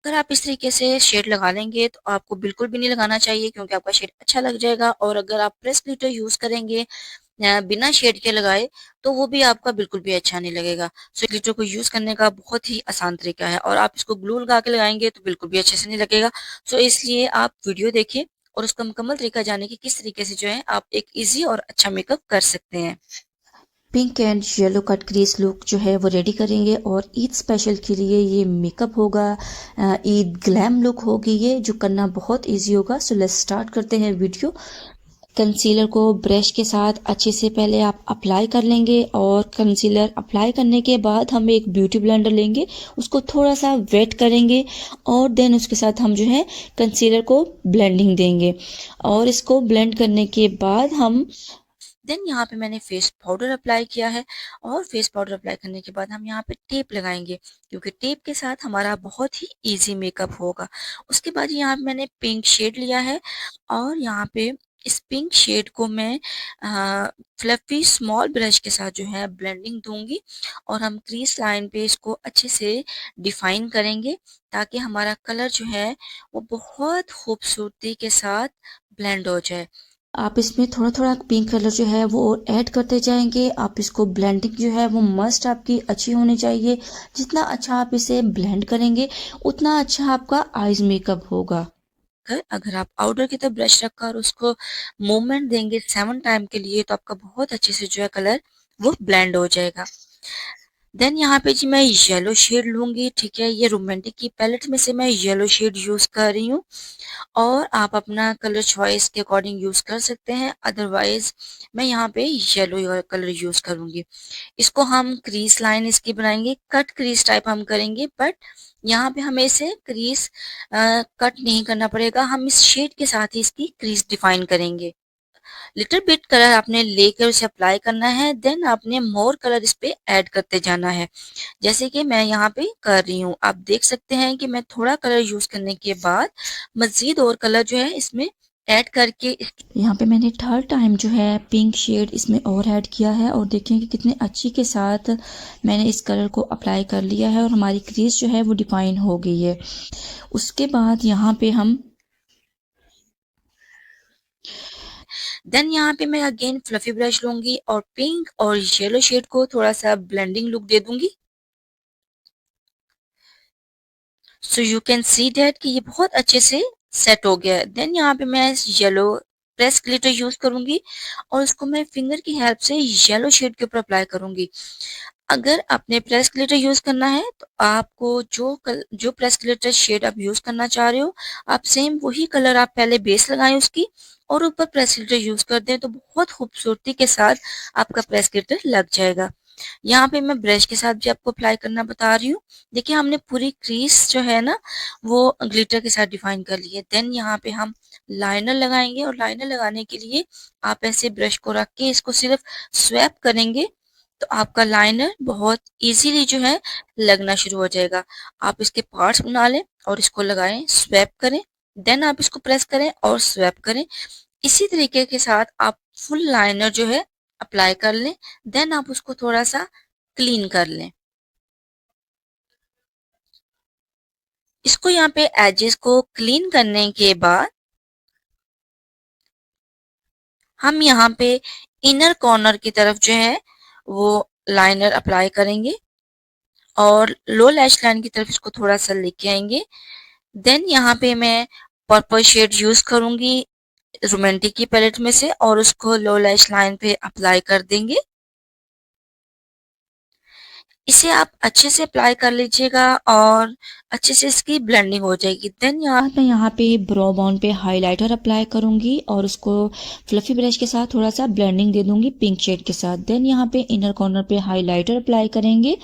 अगर आप इस तरीके से शेड लगा लेंगे तो आपको बिल्कुल भी नहीं लगाना चाहिए, क्योंकि आपका शेड अच्छा लग जाएगा। और अगर आप प्रेस ग्लिटर यूज़ करेंगे बिना शेड के लगाए, तो वो भी आपका बिल्कुल भी अच्छा नहीं लगेगा। सो ग्लिटर को यूज़ करने का बहुत ही आसान तरीका है, और आप इसको ग्लू लगा के लगाएंगे तो बिल्कुल भी अच्छे से नहीं लगेगा। सो इसलिए आप वीडियो देखिए और उसका मुकम्मल तरीका जाने कि किस तरीके से जो है आप एक ईजी और अच्छा मेकअप कर सकते हैं। Pink and yellow cut crease look जो है वो रेडी करेंगे, और ईद स्पेशल के लिए ये मेकअप होगा। ईद ग्लैम लुक होगी ये, जो करना बहुत इजी होगा। सो लेट्स स्टार्ट करते हैं वीडियो। कंसीलर को ब्रश के साथ अच्छे से पहले आप अप्लाई कर लेंगे, और कंसीलर अप्लाई करने के बाद हम एक ब्यूटी ब्लेंडर लेंगे, उसको थोड़ा सा वेट करेंगे, और देन उसके साथ हम जो है कंसीलर को ब्लेंडिंग देंगे। और इसको ब्लेंड करने के बाद हम देन यहाँ पे मैंने फेस पाउडर अप्लाई किया है, और फेस पाउडर अप्लाई करने के बाद हम यहाँ पे टेप लगाएंगे, क्योंकि टेप के साथ हमारा बहुत ही इजी मेकअप होगा। उसके बाद यहाँ पे मैंने पिंक शेड लिया है, और यहाँ पे इस पिंक शेड को मैं फ्लफी स्मॉल ब्रश के साथ जो है ब्लेंडिंग दूंगी, और हम क्रीज लाइन पे इसको अच्छे से डिफाइन करेंगे, ताकि हमारा कलर जो है वो बहुत खूबसूरती के साथ ब्लेंड हो जाए। आप इसमें थोड़ा थोड़ा पिंक कलर जो है वो ऐड करते जाएंगे। आप इसको ब्लेंडिंग जो है वो मस्ट आपकी अच्छी होनी चाहिए। जितना अच्छा आप इसे ब्लेंड करेंगे, उतना अच्छा आपका आईज मेकअप होगा। अगर आप आउटर की तरफ ब्रश रखकर उसको मूवमेंट देंगे 7 टाइम के लिए, तो आपका बहुत अच्छे से जो है कलर वो ब्लेंड हो जाएगा। देन यहाँ पे जी मैं येलो शेड लूंगी, ठीक है। ये रोमांटिक की पैलेट में से मैं येलो शेड यूज कर रही हूँ, और आप अपना कलर चॉइस के अकॉर्डिंग यूज कर सकते हैं। अदरवाइज मैं यहाँ पे येलो कलर यूज करूंगी। इसको हम क्रीज लाइन इसकी बनाएंगे, कट क्रीज टाइप हम करेंगे, बट यहाँ पे हमें इसे क्रीज कट नहीं करना पड़ेगा, हम इस शेड के साथ ही इसकी क्रीज डिफाइन करेंगे। लिटिल बिट कलर आपने लेकर उसे अप्लाई करना है, देन आपने मोर कलर इस पे ऐड करते जाना है, जैसे कि मैं यहाँ पे कर रही हूँ। आप देख सकते हैं कि मैं थोड़ा कलर यूज करने के बाद मजीद और कलर जो है इसमें ऐड करके यहाँ पे मैंने थर्ड टाइम जो है पिंक शेड इसमें और ऐड किया है, और देखें कि कितने अच्छी के साथ मैंने इस कलर को अप्लाई कर लिया है, और हमारी क्रीज जो है वो डिफाइन हो गई है। उसके बाद यहाँ पे हम देन यहाँ पे मैं अगेन फ्लफी ब्रश लूंगी और पिंक और येलो शेड को थोड़ा सा ब्लेंडिंग लुक दे दूंगी। So you can see that कि ये बहुत अच्छे से सेट हो गया है। देन यहाँ पे मैं येलो प्रेस ग्लिटर यूज करूंगी, और उसको मैं फिंगर की हेल्प से येलो शेड के ऊपर अप्लाई करूंगी। अगर आपने प्रेस ग्लिटर यूज करना है, तो आपको जो प्रेस ग्लिटर शेड आप यूज करना चाह रहे हो, आप सेम वही कलर आप पहले बेस लगाएं उसकी, और ऊपर प्रेस ग्लिटर यूज कर दें, तो बहुत खूबसूरती के साथ आपका प्रेस ग्लिटर लग जाएगा। यहाँ पे मैं ब्रश के साथ भी आपको अप्लाई करना बता रही हूँ। देखिए हमने पूरी क्रीज जो है ना वो ग्लिटर के साथ डिफाइन कर ली है। देन यहाँ पे हम लाइनर लगाएंगे, और लाइनर लगाने के लिए आप ऐसे ब्रश को रख के इसको सिर्फ स्वैप करेंगे, तो आपका लाइनर बहुत इजीली जो है लगना शुरू हो जाएगा। आप इसके पार्ट्स बना लें और इसको लगाएं, स्वैप करें, देन आप इसको प्रेस करें और स्वैप करें। इसी तरीके के साथ आप फुल लाइनर जो है अप्लाई कर लें, देन आप उसको थोड़ा सा क्लीन कर लें। इसको यहाँ पे एजेस को क्लीन करने के बाद हम यहाँ पे इनर कॉर्नर की तरफ जो है वो लाइनर अप्लाई करेंगे, और लो लैश लाइन की तरफ इसको थोड़ा सा लेके आएंगे। देन यहाँ पे मैं पर्पल शेड यूज करूंगी रोमांटिक की पैलेट में से, और उसको लो लैश लाइन पे अप्लाई कर देंगे। इसे आप अच्छे से अप्लाई कर लीजिएगा, और अच्छे से इसकी ब्लेंडिंग हो जाएगी। देन यहाँ मैं यहाँ पे ब्रो बोन पे हाइलाइटर अप्लाई करूँगी, और उसको फ्लफी ब्रश के साथ थोड़ा सा ब्लेंडिंग दे दूँगी पिंक शेड के साथ। देन यहाँ पे इनर कॉर्नर पे हाइलाइटर अप्लाई करेंगे,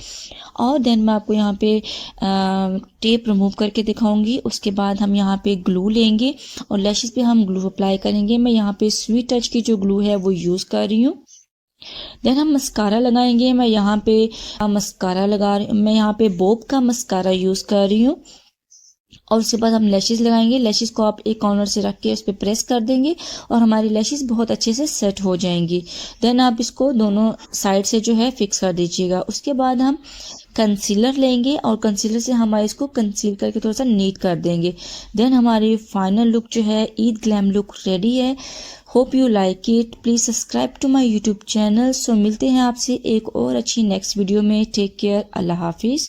और देन मैं आपको यहाँ पे टेप रिमूव करके दिखाऊंगी। उसके बाद हम यहाँ पे ग्लू लेंगे, और लैशेस पे हम ग्लू अप्लाई करेंगे। मैं यहाँ पे स्वीट टच की जो ग्लू है वो यूज़ कर रही हूँ। देन हम मस्कारा लगाएंगे। मैं यहाँ पे बोब का मस्कारा यूज़ कर रही हूँ, और उसके बाद हम लैशेस लगाएंगे। लैशेस को आप एक कॉर्नर से रख के उस पर प्रेस कर देंगे और हमारी लैशेस बहुत अच्छे से सेट हो जाएंगी। देन आप इसको दोनों साइड से जो है फिक्स कर दीजिएगा। उसके बाद हम कंसीलर लेंगे और कंसीलर से हमारे इसको कंसील करके थोड़ा सा नीट कर देंगे। देन हमारी फाइनल लुक जो है ईद ग्लैम लुक रेडी है। Hope you like it. Please subscribe to my YouTube channel. So मिलते हैं आपसे एक और अच्छी नेक्स्ट वीडियो में। Take care. अल्लाह हाफिज़।